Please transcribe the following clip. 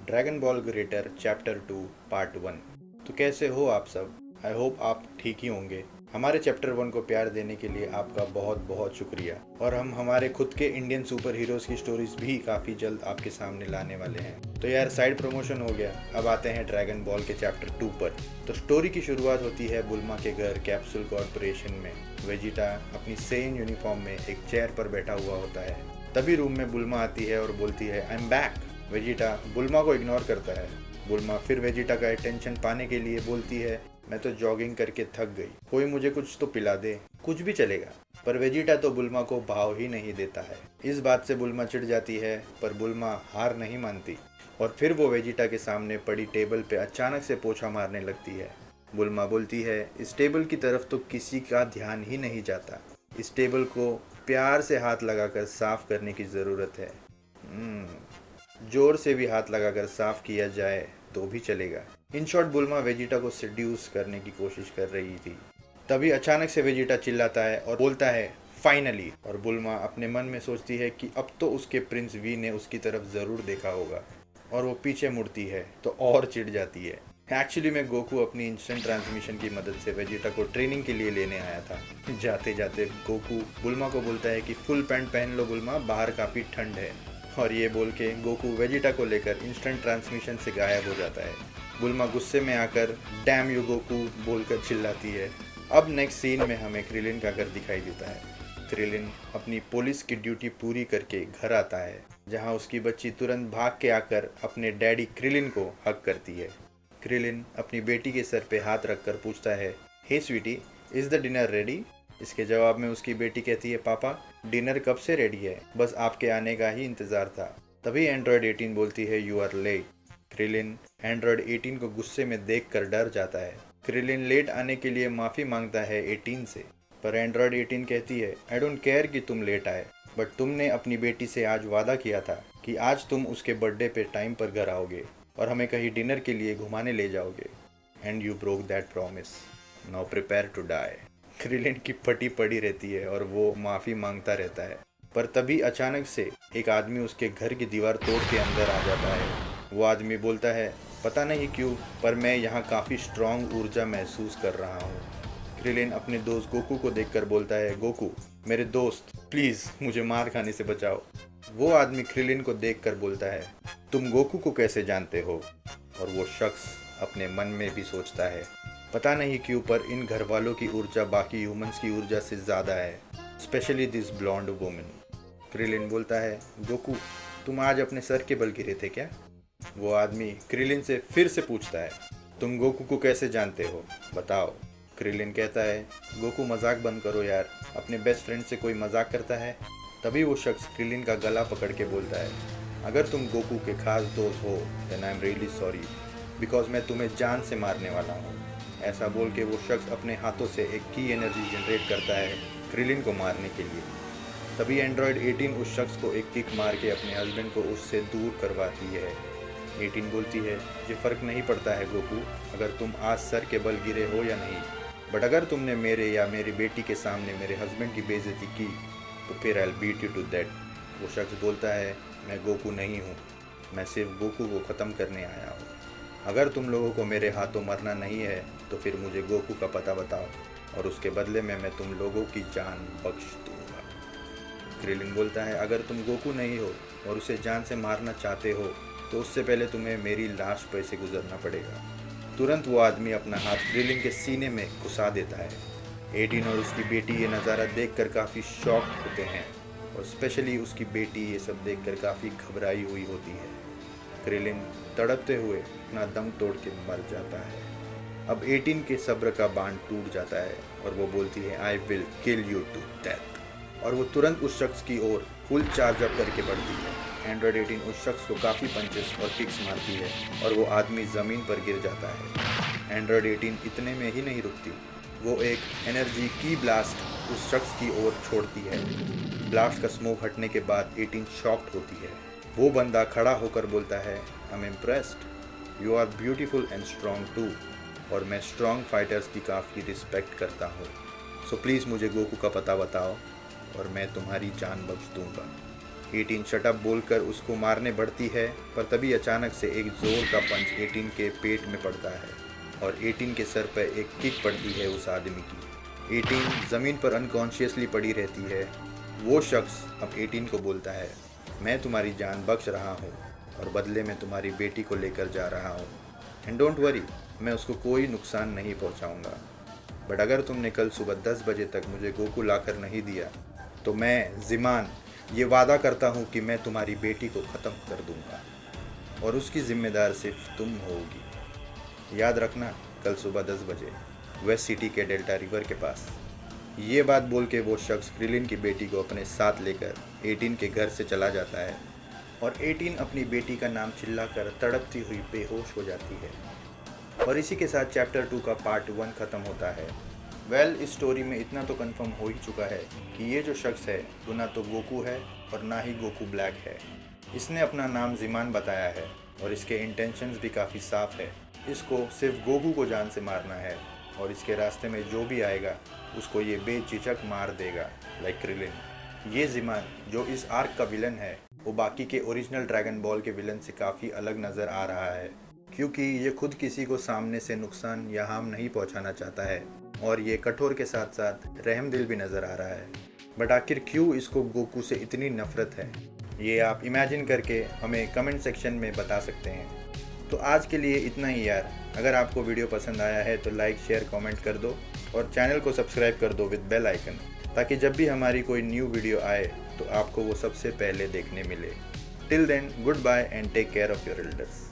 Dragon ball greater chapter 2 part 1। तो कैसे हो आप सब? आई होप आप ठीक ही होंगे। हमारे चैप्टर 1 को प्यार देने के लिए आपका बहुत बहुत शुक्रिया। और हम हमारे खुद के इंडियन सुपर हीरोज़ की स्टोरीज भी काफ़ी जल्द आपके सामने लाने वाले हैं। तो यार साइड प्रमोशन हो गया, अब आते हैं ड्रैगन बॉल के चैप्टर 2 पर। तो स्टोरी की शुरुआत होती है बुल्मा के घर कैप्सूल कॉर्पोरेशन में। वेजिटा अपनी सेम यूनिफॉर्म में एक चेयर पर बैठा हुआ होता है। तभी रूम में बुल्मा आती है और बोलती है आई एम बैक। वेजिटा बुल्मा को इग्नोर करता है। बुल्मा फिर वेजिटा का अटेंशन पाने के लिए बोलती है मैं तो जॉगिंग करके थक गई, कोई मुझे कुछ तो पिला दे, कुछ भी चलेगा। पर वेजिटा तो बुल्मा को भाव ही नहीं देता है। इस बात से बुल्मा चिढ़ जाती है, पर बुल्मा हार नहीं मानती और फिर वो वेजिटा के सामने पड़ी टेबल पे अचानक से पोछा मारने लगती है। बुल्मा बोलती है इस टेबल की तरफ तो किसी का ध्यान ही नहीं जाता, इस टेबल को प्यार से हाथ लगाकर साफ करने की ज़रूरत है। जोर से भी हाथ लगाकर साफ किया जाए तो भी चलेगा। इन शॉर्ट बुल्मा वेजिटा को सेड्यूस करने की कोशिश कर रही थी। तभी अचानक से वेजिटा चिल्लाता है और बोलता है फाइनली। और बुल्मा अपने मन में सोचती है कि अब तो उसके प्रिंस वी ने उसकी तरफ ज़रूर देखा होगा। और वो पीछे मुड़ती है तो और चिढ़ जाती है। एक्चुअली में गोकू अपनी इंस्टेंट ट्रांसमिशन की मदद से वेजिटा को ट्रेनिंग के लिए लेने आया था। जाते जाते गोकू बुल्मा को बोलता है कि फुल पैंट पहन लो बुल्मा, बाहर काफ़ी ठंड है। और ये बोल के गोकू वेजिटा को लेकर इंस्टेंट ट्रांसमिशन से गायब हो जाता है। बुल्मा गुस्से में आकर डैम यू गोकू बोलकर चिल्लाती है। अब नेक्स्ट सीन में हमें क्रिलिन का घर दिखाई देता है। क्रिलिन अपनी पुलिस की ड्यूटी पूरी करके घर आता है, जहां उसकी बच्ची तुरंत भाग के आकर अपने डैडी क्रिलिन को हक करती है। क्रिलिन अपनी बेटी के सर पे हाथ रखकर पूछता है hey sweetie, is the dinner ready? इसके जवाब में उसकी बेटी कहती है पापा डिनर कब से रेडी है, बस आपके आने का ही इंतज़ार था। तभी एंड्रॉयड 18 बोलती है you are late. Krillin Android 18 को गुस्से में देखकर डर जाता है। क्रिलिन लेट आने के लिए माफ़ी मांगता है 18 से, पर एंड्रॉयड 18 कहती है आई डोंट केयर कि तुम लेट आए, बट तुमने अपनी बेटी से आज वादा किया था कि आज तुम उसके बर्थडे पे टाइम पर घर आओगे और हमें कहीं डिनर के लिए घुमाने ले जाओगे। And you broke that promise, now prepare to die. Krillin की फटी पड़ी रहती है और वो माफ़ी मांगता रहता है, पर तभी अचानक से एक आदमी उसके घर की दीवार तोड़ के अंदर आ जाता है। वो आदमी बोलता है पता नहीं क्यों, पर मैं यहाँ काफ़ी स्ट्रॉन्ग ऊर्जा महसूस कर रहा हूँ। क्रिलिन अपने दोस्त गोकू को देखकर बोलता है गोकू मेरे दोस्त प्लीज़ मुझे मार खाने से बचाओ। वो आदमी क्रिलिन को देखकर बोलता है तुम गोकू को कैसे जानते हो? और वो शख्स अपने मन में भी सोचता है पता नहीं क्यों, पर इन घर वालों की ऊर्जा बाकी ह्यूमंस की ऊर्जा से ज़्यादा है, specially this blonde woman. Krillin बोलता है गोकू तुम आज अपने सर के बल गिरे थे क्या? वो आदमी क्रिलिन से फिर से पूछता है तुम गोकू को कैसे जानते हो, बताओ। क्रिलिन कहता है गोकू मजाक बंद करो यार, अपने बेस्ट फ्रेंड से कोई मजाक करता है? तभी वो शख्स क्रिलिन का गला पकड़ के बोलता है अगर तुम गोकू के खास दोस्त हो then I am really sorry, because मैं तुम्हें जान से मारने वाला हूँ। ऐसा बोल के वो शख्स अपने हाथों से एक की एनर्जी जनरेट करता है क्रिलिन को मारने के लिए। तभी एंड्रॉयड 18 उस शख्स को एक किक मार के अपने हस्बैंड को उससे दूर करवाती है। 18 बोलती है ये फ़र्क नहीं पड़ता है गोकू, अगर तुम आज सर के बल गिरे हो या नहीं, बट अगर तुमने मेरे या मेरी बेटी के सामने मेरे हस्बैंड की बेइज्जती की तो फिर I will beat you to that. वो शख्स बोलता है मैं गोकू नहीं हूँ, मैं सिर्फ गोकू को ख़त्म करने आया हूँ। अगर तुम लोगों को मेरे हाथों मरना नहीं है तो फिर मुझे गोकू का पता बताओ और उसके बदले में मैं तुम लोगों की जान बख्श दूंगा। क्रिलिन बोलता है अगर तुम गोकू नहीं हो और उसे जान से मारना चाहते हो तो उससे पहले तुम्हें मेरी लाश पर से गुजरना पड़ेगा। तुरंत वो आदमी अपना हाथ क्रिलिन के सीने में घुसा देता है। 18 और उसकी बेटी ये नज़ारा देखकर काफ़ी शॉक होते हैं और स्पेशली उसकी बेटी ये सब देखकर काफ़ी घबराई हुई होती है। क्रिलिन तड़पते हुए अपना दम तोड़ के मर जाता है। अब 18 के सब्र का बांध टूट जाता है और वो बोलती है I will kill you to death. और वो तुरंत उस शख्स की ओर फुल चार्ज अप करके बढ़ती है। एंड्रॉयड 18 उस शख्स को काफ़ी पंचेस और किक्स मारती है और वो आदमी ज़मीन पर गिर जाता है। एंड्रॉयड 18 इतने में ही नहीं रुकती, वो एक एनर्जी की ब्लास्ट उस शख्स की ओर छोड़ती है। ब्लास्ट का स्मोक हटने के बाद 18 शॉक्ड होती है। वो बंदा खड़ा होकर बोलता है I am impressed, you are beautiful and strong too, और मैं स्ट्रॉन्ग फाइटर्स की काफ़ी रिस्पेक्ट करता हूँ, सो प्लीज़ मुझे गोकू का पता बताओ और मैं तुम्हारी जान बख्श दूंगा। 18 शटअप बोलकर उसको मारने बढ़ती है, पर तभी अचानक से एक जोर का पंच 18 के पेट में पड़ता है और 18 के सर पर एक किक पड़ती है उस आदमी की। 18 ज़मीन पर अनकॉन्शियसली पड़ी रहती है। वो शख्स अब 18 को बोलता है, मैं तुम्हारी जान बख्श रहा हूँ और बदले में तुम्हारी बेटी को लेकर जा रहा हूँ, एंड डोंट वरी, मैं उसको कोई नुकसान नहीं पहुँचाऊँगा। बट अगर तुमने कल सुबह 10 बजे तक मुझे गोकू लाकर नहीं दिया तो मैं ज़िमान ये वादा करता हूँ कि मैं तुम्हारी बेटी को ख़त्म कर दूँगा और उसकी ज़िम्मेदार सिर्फ तुम होगी। याद रखना, कल सुबह 10 बजे वेस्ट सिटी के डेल्टा रिवर के पास। ये बात बोल के वो शख्स क्रिलिन की बेटी को अपने साथ लेकर 18 के घर से चला जाता है और 18 अपनी बेटी का नाम चिल्लाकर तड़पती हुई बेहोश हो जाती है। और इसी के साथ चैप्टर 2 का पार्ट 1 ख़त्म होता है। इस स्टोरी में इतना तो कंफर्म हो ही चुका है कि ये जो शख्स है वो ना तो गोकू है और ना ही गोकू ब्लैक है। इसने अपना नाम ज़िमान बताया है और इसके इंटेंशंस भी काफ़ी साफ है। इसको सिर्फ गोकू को जान से मारना है और इसके रास्ते में जो भी आएगा उसको ये बेझिझक मार देगा, लाइक क्रिलिन। ये ज़िमान जो इस आर्क का विलन है वो बाकी के ओरिजिनल ड्रैगन बॉल के विलन से काफ़ी अलग नज़र आ रहा है, क्योंकि ये खुद किसी को सामने से नुकसान या हार्म नहीं पहुंचाना चाहता है और ये कठोर के साथ साथ रहमदिल भी नज़र आ रहा है। बट आखिर क्यों इसको गोकू से इतनी नफ़रत है, ये आप इमेजिन करके हमें कमेंट सेक्शन में बता सकते हैं। तो आज के लिए इतना ही यार। अगर आपको वीडियो पसंद आया है तो लाइक शेयर कमेंट कर दो और चैनल को सब्सक्राइब कर दो विद बेल आइकन, ताकि जब भी हमारी कोई न्यू वीडियो आए तो आपको वो सबसे पहले देखने मिले। Till then, goodbye and take care of your elders.